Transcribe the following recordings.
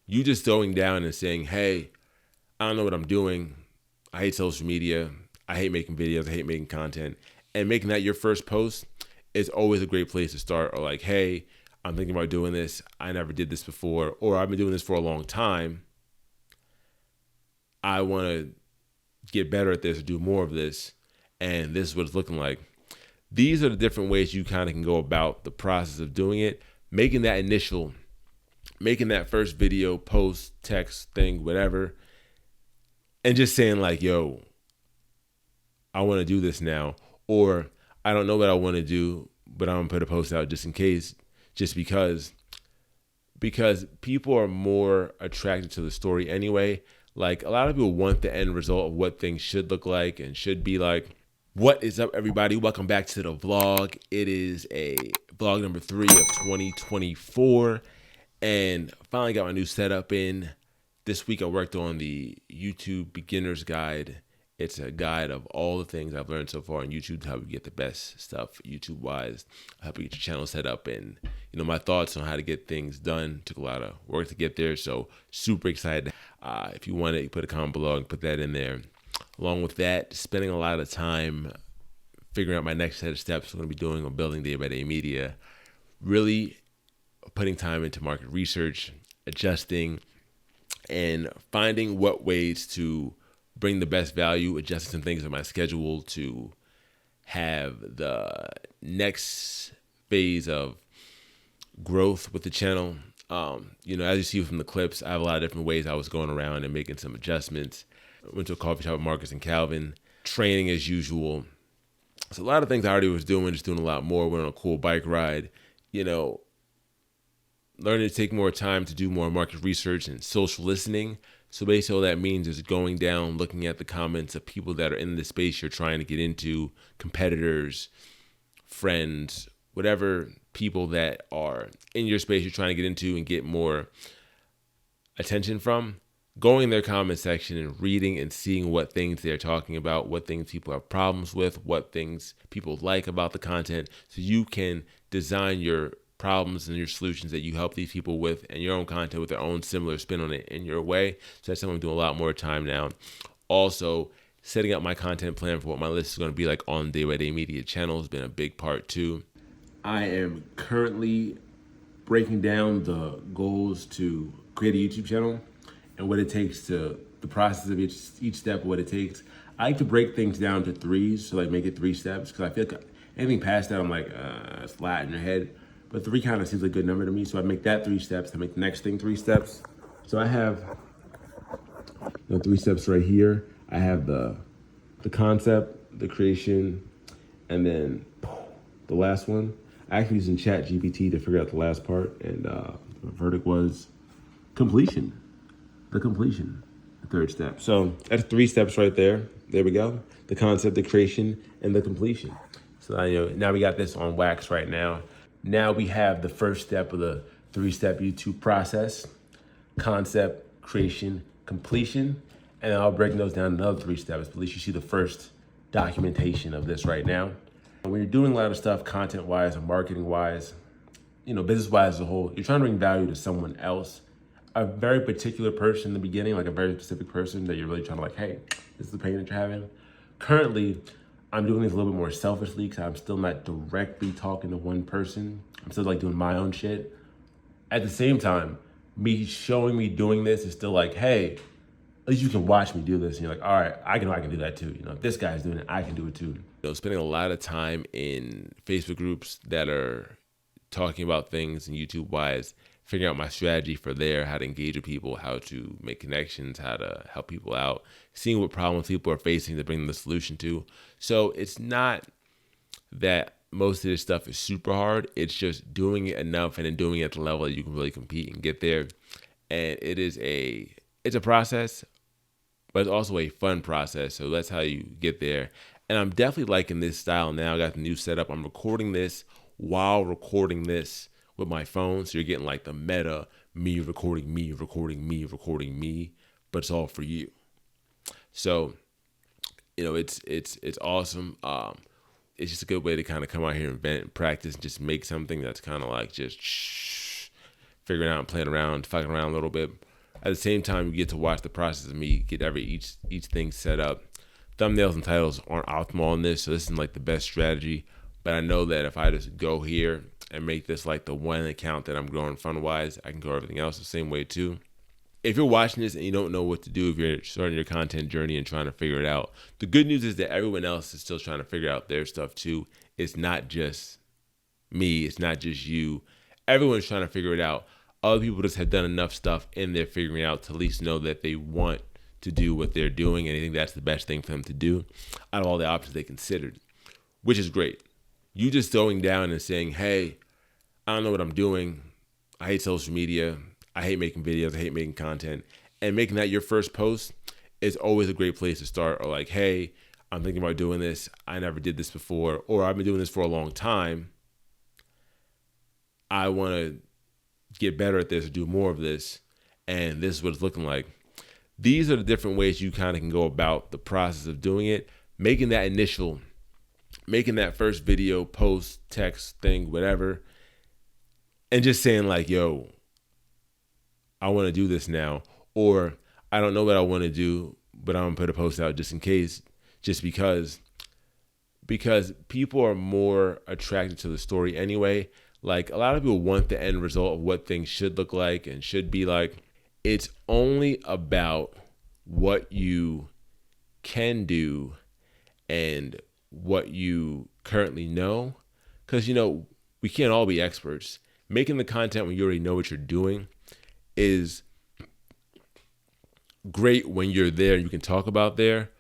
You just going down and saying, hey, I don't know what I'm doing. I hate social media. I hate making videos. I hate making content. And making that your first post is always a great place to start. Or like, hey, I'm thinking about doing this. I never did this before. Or I've been doing this for a long time. I want to get better at this or do more of this. And this is what it's looking like. These are the different ways you kind of can go about the process of doing it. Making that first video, post, text, thing, whatever. And just saying like, yo, I want to do this now. Or I don't know what I want to do, but I'm going to put a post out just in case, just because people are more attracted to the story anyway. Like a lot of people want the end result of what things should look like and should be like. What is up, everybody? Welcome back to the vlog. It is a vlog number 3 of 2024, and finally got my new setup in. This week I worked on the YouTube Beginner's Guide. It's a guide of all the things I've learned so far on YouTube to help you get the best stuff YouTube-wise, help you get your channel set up, and my thoughts on how to get things done. Took a lot of work to get there, so super excited. If you want to put a comment below and put that in there. Along with that, spending a lot of time figuring out my next set of steps I'm going to be doing on building Day by Day Media. Really putting time into market research, adjusting, and finding what ways to bring the best value, adjusting some things in my schedule to have the next phase of growth with the channel. As you see from the clips, I have a lot of different ways I was going around and making some adjustments. Went to a coffee shop with Marcus and Calvin, training as usual. So a lot of things I already was doing, just doing a lot more. Went on a cool bike ride, learning to take more time to do more market research and social listening. So basically all that means is going down, looking at the comments of people that are in the space you're trying to get into, competitors, friends, whatever people that are in your space you're trying to get into and get more attention from. Going in their comment section and reading and seeing what things they're talking about, what things people have problems with, what things people like about the content, so you can design your problems and your solutions that you help these people with and your own content with their own similar spin on it in your way. So that's something I'm doing a lot more time now. Also, setting up my content plan for what my list is going to be like on Day by Day Media channel has been a big part too. I am currently breaking down the goals to create a YouTube channel and what it takes to the process of each step, what it takes. I like to break things down to 3s, so like make it 3 steps, because I feel like anything past that, I'm like, it's flat in your head. But 3 kind of seems like a good number to me, so I make that 3 steps, I make the next thing 3 steps. So I have 3 steps right here. I have the concept, the creation, and then the last one. I actually using ChatGPT to figure out the last part, and the verdict was completion. The completion, the 3rd step. So that's 3 steps right there. There we go. The concept, the creation, and the completion. So now we got this on wax right now. Now we have the first step of the 3-step YouTube process: concept, creation, completion. And I'll break those down in another 3 steps, but at least you see the first documentation of this right now. When you're doing a lot of stuff content-wise and marketing-wise, business-wise as a whole, you're trying to bring value to someone else. A very particular person in the beginning, like a very specific person that you're really trying to like, hey, this is the pain that you're having. Currently, I'm doing this a little bit more selfishly because I'm still not directly talking to one person. I'm still like doing my own shit. At the same time, me doing this is still like, hey, at least you can watch me do this. And you're like, all right, I can do that too. If this guy's doing it, I can do it too. Spending a lot of time in Facebook groups that are talking about things and YouTube-wise, figuring out my strategy for there, how to engage with people, how to make connections, how to help people out, seeing what problems people are facing to bring them the solution to. So it's not that most of this stuff is super hard. It's just doing it enough and then doing it at the level that you can really compete and get there. And it's a process, but it's also a fun process. So that's how you get there. And I'm definitely liking this style now. I got the new setup. I'm recording this while recording this with my phone. So you're getting like the meta, me recording me, recording me, recording me, but it's all for you. So, it's awesome. It's just a good way to kind of come out here and vent and practice and just make something that's kind of like just figuring out and playing around, fucking around a little bit. At the same time, you get to watch the process of me get each thing set up. Thumbnails and titles aren't optimal on this, so this isn't like the best strategy. But I know that if I just go here and make this like the one account that I'm growing fun-wise, I can grow everything else the same way too. If you're watching this and you don't know what to do, if you're starting your content journey and trying to figure it out, the good news is that everyone else is still trying to figure out their stuff too. It's not just me. It's not just you. Everyone's trying to figure it out. Other people just have done enough stuff in there figuring out to at least know that they want to do what they're doing, and I think that's the best thing for them to do out of all the options they considered, which is great. You just going down and saying, hey, I don't know what I'm doing. I hate social media. I hate making videos. I hate making content. And making that your first post is always a great place to start. Or like, hey, I'm thinking about doing this. I never did this before. Or I've been doing this for a long time. I want to get better at this or do more of this. And this is what it's looking like. These are the different ways you kind of can go about the process of doing it. Making that first video, post, text, thing, whatever. And just saying like, yo, I want to do this now. Or I don't know what I want to do, but I'm going to put a post out just in case, just because people are more attracted to the story anyway. Like a lot of people want the end result of what things should look like and should be like. It's only about what you can do and what you currently know. Because, we can't all be experts. Making the content when you already know what you're doing is great when you're there and you can talk about there.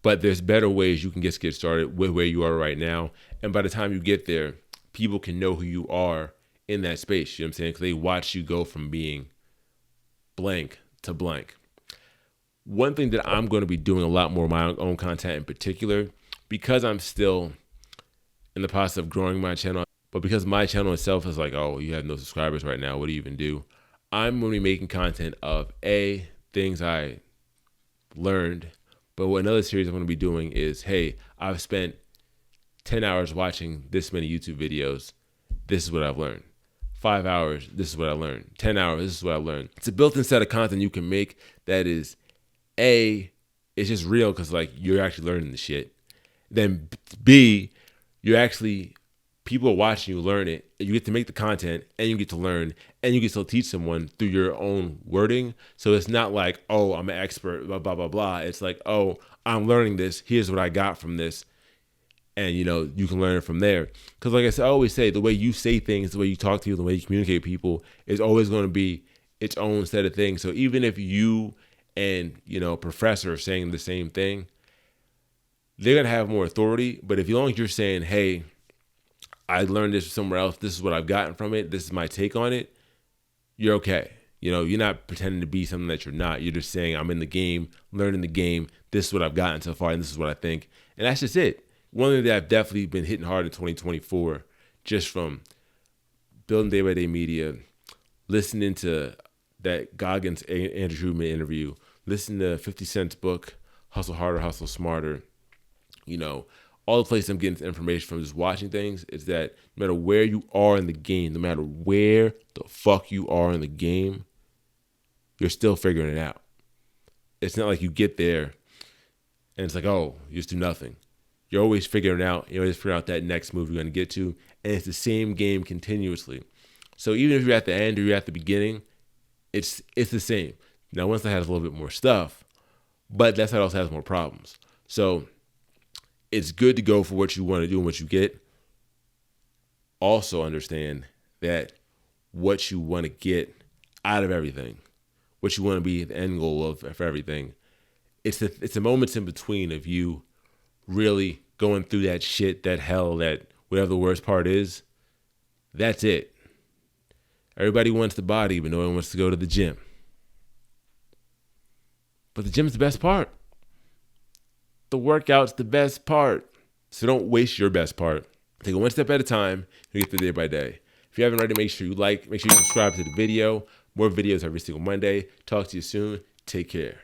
But there's better ways you can just get started with where you are right now. And by the time you get there, people can know who you are in that space. You know what I'm saying? Because they watch you go from being blank to blank. One thing that I'm going to be doing a lot more of my own content in particular, because I'm still in the process of growing my channel, but because my channel itself is like, oh, you have no subscribers right now, what do you even do? I'm going to be making content of things I learned, but what another series I'm going to be doing is, hey, I've spent 10 hours watching this many YouTube videos. This is what I've learned. 5 hours, this is what I learned. 10 hours, this is what I learned. It's a built-in set of content you can make that is, it's just real because like you're actually learning the shit. Then B, people are watching you learn it, and you get to make the content, and you get to learn, and you get to teach someone through your own wording. So it's not like, oh, I'm an expert, blah, blah, blah, blah. It's like, oh, I'm learning this. Here's what I got from this. And, you can learn it from there. Because like I always say, the way you say things, the way you talk to people, the way you communicate with people is always going to be its own set of things. So even if you and, a professor are saying the same thing, they're going to have more authority. But if as long as you're saying, hey, I learned this somewhere else, this is what I've gotten from it, this is my take on it, you're okay. You're not pretending to be something that you're not. You're just saying, I'm in the game, learning the game, this is what I've gotten so far, and this is what I think. And that's just it. One thing that I've definitely been hitting hard in 2024, just from building day-by-day media, listening to that Goggins Andrew Huberman interview, listening to 50 Cent's book, Hustle Harder, Hustle Smarter, all the places I'm getting information from, just watching things, is that no matter where you are in the game, no matter where the fuck you are in the game, you're still figuring it out. It's not like you get there and it's like, oh, you just do nothing. You're always figuring out, you always figure out that next move you're going to get to, and it's the same game continuously. So even if you're at the end or you're at the beginning, it's the same. Now, once that has a little bit more stuff, but that side also has more problems. So it's good to go for what you want to do and what you get. Also understand that what you want to get out of everything, what you want to be the end goal of for everything, it's the moments in between of you really going through that shit, that hell, that whatever the worst part is. That's it. Everybody wants the body, but no one wants to go to the gym. But the gym's the best part. The workout's the best part. So don't waste your best part. Take it one step at a time and get through day by day. If you haven't already, make sure you subscribe to the video. More videos every single Monday. Talk to you soon. Take care.